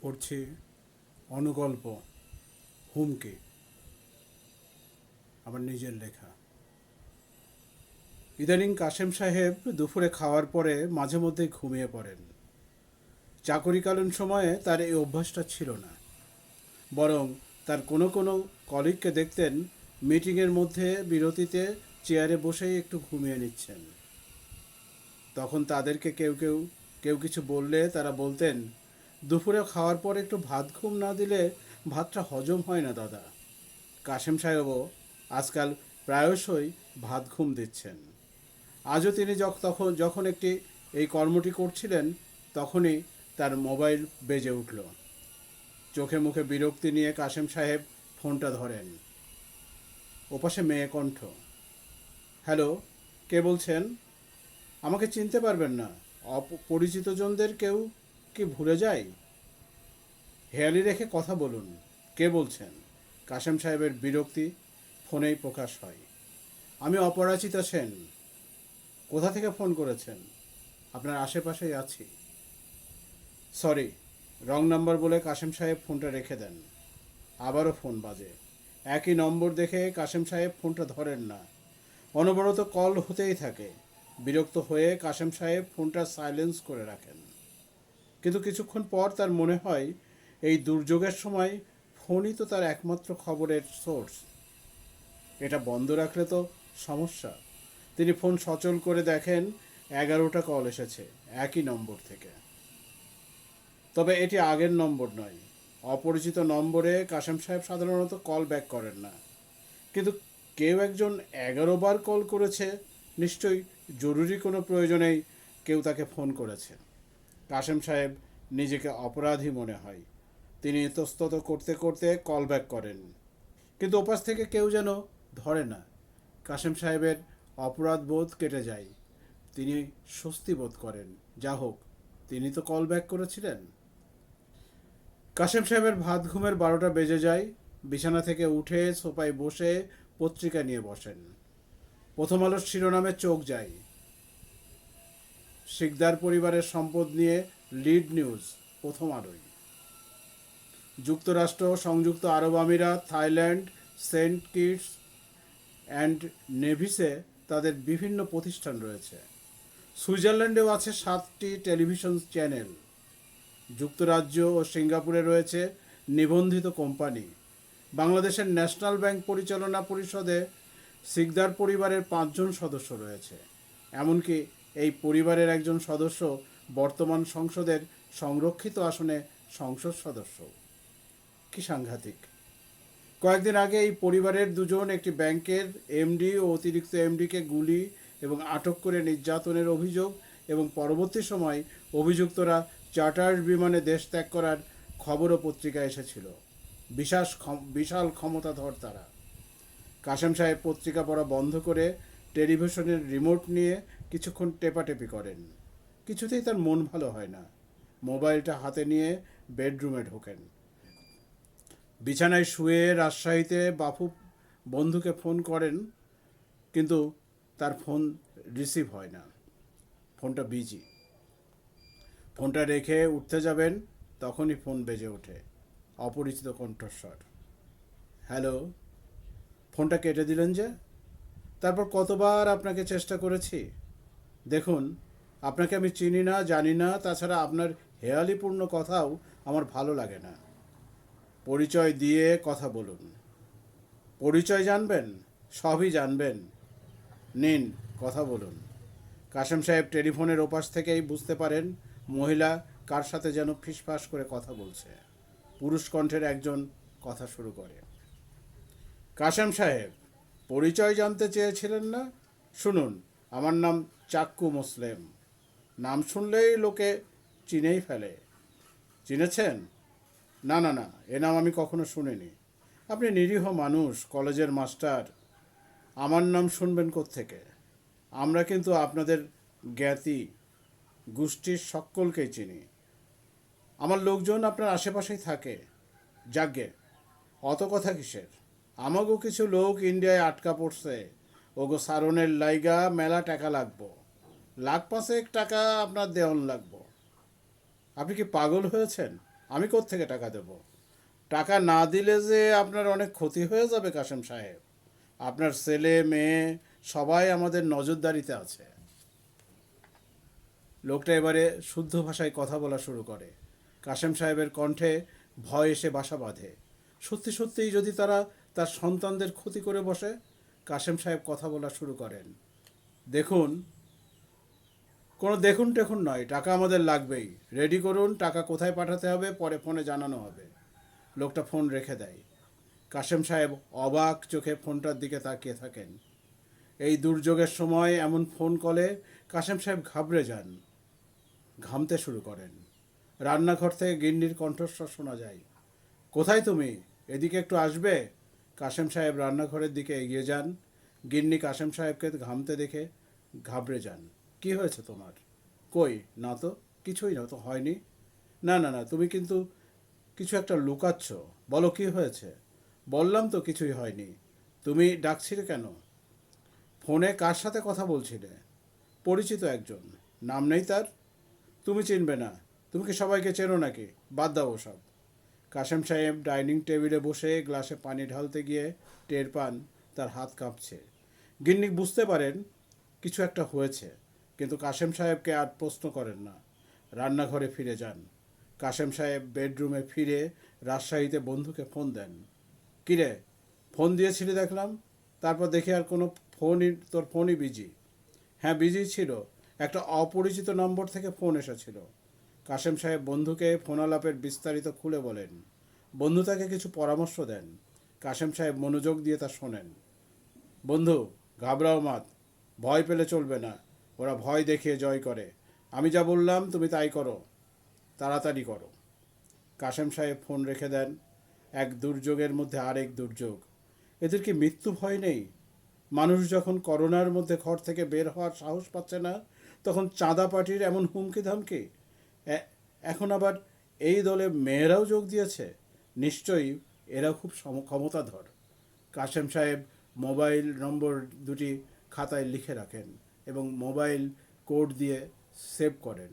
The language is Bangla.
পড়ছি অনুগল্প হুমকি, আমার নিজের লেখা। ইদানিং কাশেম সাহেব দুপুরে খাওয়ার পরে মাঝে মধ্যেই ঘুমিয়ে পড়েন। চাকরিকালীন সময়ে তার এই অভ্যাসটা ছিল না, বরং তার কোনো কোনো কলিগকে দেখতেন মিটিংয়ের মধ্যে বিরতিতে চেয়ারে বসেই একটু ঘুমিয়ে নিচ্ছেন। তখন তাদেরকে কেউ কিছু বললে তারা বলতেন, দুপুরে খাওয়ার পর একটু ভাত ঘুম না দিলে ভাতটা হজম হয় না দাদা। কাশেম সাহেবও আজকাল প্রায়শই ভাত ঘুম দিচ্ছেন। আজও তিনি যখন একটি এই কর্মটি করছিলেন, তখনই তার মোবাইল বেজে উঠল। চোখে মুখে বিরক্তি নিয়ে কাশেম সাহেব ফোনটা ধরেন। ওপাশে মেয়ে কণ্ঠ। হ্যালো, কে বলছেন? আমাকে চিনতে পারবেন না? অপরিচিত জনদের কেউ কি ভুলে যায়? হেয়ালি রেখে কথা বলুন। কে বলছেন? কাশেম সাহেবের বিরক্তি ফোনেই প্রকাশ হয়। আমি অপরাজিতা সেন। কোথা থেকে ফোন করেছেন? আপনার আশেপাশেই আছি। সরি, রং নাম্বার বলে কাশেম সাহেব ফোনটা রেখে দেন। আবারও ফোন বাজে। একই নম্বর দেখে কাশেম সাহেব ফোনটা ধরেন না। অনবরত কল হতেই থাকে। বিরক্ত হয়ে কাশেম সাহেব ফোনটা সাইলেন্স করে রাখেন। কিন্তু কিছুক্ষণ পর তার মনে হয়, এই দুর্যোগের সময় ফোনই তো তার একমাত্র খবরের সোর্স। এটা বন্ধ রাখলে তো সমস্যা। তিনি ফোন সচল করে দেখেন 11টা কল এসেছে একই নম্বর থেকে। তবে এটি আগের নম্বর নয়। অপরিচিত নম্বরে কাশেম সাহেব সাধারণত কল ব্যাক করেন না। কিন্তু কেউ একজন 11বার কল করেছে, নিশ্চয়ই জরুরি কোনো প্রয়োজনেই কেউ তাকে ফোন করেছে। কাশেম সাহেব নিজেকে অপরাধী মনে হয়। তিনি ইতস্তত করতে করতে কল ব্যাক করেন, কিন্তু ওপাশ থেকে কেউ যেন ধরে না। কাশেম সাহেবের অপরাধ বোধ কেটে যায়। তিনি স্বস্তি বোধ করেন, যা হোক, তিনি তো কল ব্যাক করেছিলেন। কাশেম সাহেবের ভাত ঘুমের 12টা বেজে যায়। বিছানা থেকে উঠে সোফায় বসে পত্রিকা নিয়ে বসেন। প্রথম আলোর শিরোনামে চোখ যায়। সিকদার পরিবারের সম্পদ নিয়ে লিড নিউজ প্রথম আলোয়। যুক্তরাষ্ট্র, সংযুক্ত আরব আমিরাত, থাইল্যান্ড, সেন্ট কিটস অ্যান্ড নেভিসে তাদের বিভিন্ন প্রতিষ্ঠান রয়েছে। সুইজারল্যান্ডেও আছে 7টি টেলিভিশন চ্যানেল। যুক্তরাজ্য ও সিঙ্গাপুরে রয়েছে নিবন্ধিত কোম্পানি। বাংলাদেশের ন্যাশনাল ব্যাংক পরিচালনা পরিষদে সিকদার পরিবারের 5জন সদস্য রয়েছে। এমনকি এই পরিবারের একজন সদস্য বর্তমান সংসদের সংরক্ষিত আসনে সংসদ সদস্য। কি সাংঘাতিক! কয়েকদিন আগে এই পরিবারের দুজন একটি ব্যাংকের এমডি ও অতিরিক্ত এমডিকে গুলি এবং আটক করে নির্যাতনের অভিযোগ, এবং পরবর্তী সময় অভিযুক্তরা চার্টার্ড বিমানে দেশ ত্যাগ করার খবরও পত্রিকায় এসেছিল। বিশাল ক্ষমতাধর তারা। কাশেম সাহেব পত্রিকা পড়া বন্ধ করে টেলিভিশনের রিমোট নিয়ে কিছুক্ষণ টেপাটেপি করেন। কিছুতেই তার মন ভালো হয় না। মোবাইলটা হাতে নিয়ে বেডরুমে ঢোকেন। বিছানায় শুয়ে রাজশাহীতে বাপু বন্ধুকে ফোন করেন, কিন্তু তার ফোন রিসিভ হয় না। ফোনটা বিজি। ফোনটা রেখে উঠতে যাবেন, তখনই ফোন বেজে ওঠে। অপরিচিত কণ্ঠস্বর। হ্যালো। ফোনটা কেটে দিলেন যে? তারপর কতবার আপনাকে চেষ্টা করেছি। দেখুন, আপনাকে আমি চিনি না, জানি না, তাছাড়া আপনার হেয়ালিপূর্ণ কথাও আমার ভালো লাগে না। পরিচয় দিয়ে কথা বলুন। পরিচয় জানবেন? সবই জানবেন। নিন, কথা বলুন। কাশেম সাহেব টেলিফোনের ওপাশ থেকেই বুঝতে পারেন মহিলা কার সাথে যেন ফিসফাস করে কথা বলছে। পুরুষ কণ্ঠের একজন কথা শুরু করে। কাশেম সাহেব, পরিচয় জানতে চেয়েছিলেন না? শুনুন, আমার নাম চাক্কু মুসলেম। নাম শুনলেই লোকে চিনেই ফেলে। চিনেছেন? না না না, এ নাম আমি কখনো শুনিনি। আপনি নিরীহ মানুষ, কলেজের মাস্টার। আমার নাম শুনবেন কোত্থেকে? আমরা কিন্তু আপনাদের জ্ঞাতি গোষ্ঠীর সকলকেই চিনি। আমার লোকজন আপনার আশেপাশেই থাকে। যাগ্গে, অত কথা কিসের? আমাগো কিছু লোক ইন্ডিয়ায় আটকা পড়ছে। ওগো সারণের লাইগা মেলা টাকা লাগবো। লাখ 5 টাকা আপনার দেওয়ান লাগবো। আপনি কি পাগল হয়েছেন? আমি কোত্থেকে টাকা দেব? টাকা না দিলে যে আপনার অনেক ক্ষতি হয়ে যাবে কাশেম সাহেব। আপনার ছেলে মেয়ে সবাই আমাদের নজরদারিতে আছে। লোকটা এবারে শুদ্ধ ভাষায় কথা বলা শুরু করে। কাশেম সাহেবের কণ্ঠে ভয় এসে বাসা বাঁধে। সত্যি সত্যিই যদি তারা তার সন্তানদের ক্ষতি করে বসে? কাশেম সাহেব কথা বলা শুরু করেন। দেখুন, কোনো দেখুন টেখুন নয়, টাকা আমাদের লাগবেই। রেডি করুন, টাকা কোথায় পাঠাতে হবে পরে ফোনে জানানো হবে। লোকটা ফোন রেখে দেয়। কাশেম সাহেব অবাক চোখে ফোনটার দিকে তাকিয়ে থাকেন। এই দুর্যোগের সময় এমন ফোন কলে কাশেম সাহেব ঘাবড়ে যান, ঘামতে শুরু করেন। রান্নাঘর থেকে গিন্নির কণ্ঠস্বর শোনা যায়। কোথায় তুমি? এদিকে একটু আসবে? কাশেম সাহেব রান্নাঘরের দিকে এগিয়ে যান। গিন্নি কাশেম সাহেবকে ঘামতে দেখে ঘাবড়ে যান। কি হয়েছে তোমার? কই না তো, কিছুই না তো, হয়নি। না না না, তুমি কিন্তু কিছু একটা লুকাচ্ছ। বলো কি হয়েছে? বললাম তো কিছুই হয়নি। তুমি ডাকছিলে কেন? ফোনে কার সাথে কথা বলছিলে? পরিচিত একজন। নাম নেই তার? তুমি চিনবে না। তুমি কি সবাইকে চেনো নাকি? বাদ দাও ওসব। কাশেম সাহেব ডাইনিং টেবিলে বসে গ্লাসে পানি ঢালতে গিয়ে টের পান তার হাত কাঁপছে। গিন্নি বুঝতে পারেন কিছু একটা হয়েছে, কিন্তু কাশেম সাহেবকে আর প্রশ্ন করেন না। রান্নাঘরে ফিরে যান। কাশেম সাহেব বেডরুমে ফিরে রাজশাহীতে বন্ধুকে ফোন দেন। কিরে, ফোন দিয়েছিলি দেখলাম, তারপর দেখি আর কোনো তোর ফোনই বিজি। হ্যাঁ, বিজি ছিল। একটা অপরিচিত নম্বর থেকে ফোন এসেছিল। কাশেম সাহেব বন্ধুকে ফোনালাপের বিস্তারিত খুলে বলেন। বন্ধু তাকে কিছু পরামর্শ দেন। কাশেম সাহেব মনোযোগ দিয়ে তা শোনেন। বন্ধু, ঘাবড়াও মাত, ভয় পেলে চলবে না। ওরা ভয় দেখিয়ে জয় করে। আমি যা বললাম তুমি তাই করো, তাড়াতাড়ি করো। কাশেম সাহেব ফোন রেখে দেন। এক দুর্যোগের মধ্যে আরেক দুর্যোগ। এদের কি মৃত্যু ভয় নেই? মানুষ যখন করোনার মধ্যে ঘর থেকে বের হওয়ার সাহস পাচ্ছে না, তখন চাঁদা পার্টির এমন হুমকি ধামকি। এখন আবার এই দলে মেয়েরাও যোগ দিয়েছে। নিশ্চয়ই এরা খুব ক্ষমতাধর। কাশেম সাহেব মোবাইল নম্বর দুটি খাতায় লিখে রাখেন এবং মোবাইল কোড দিয়ে সেভ করেন।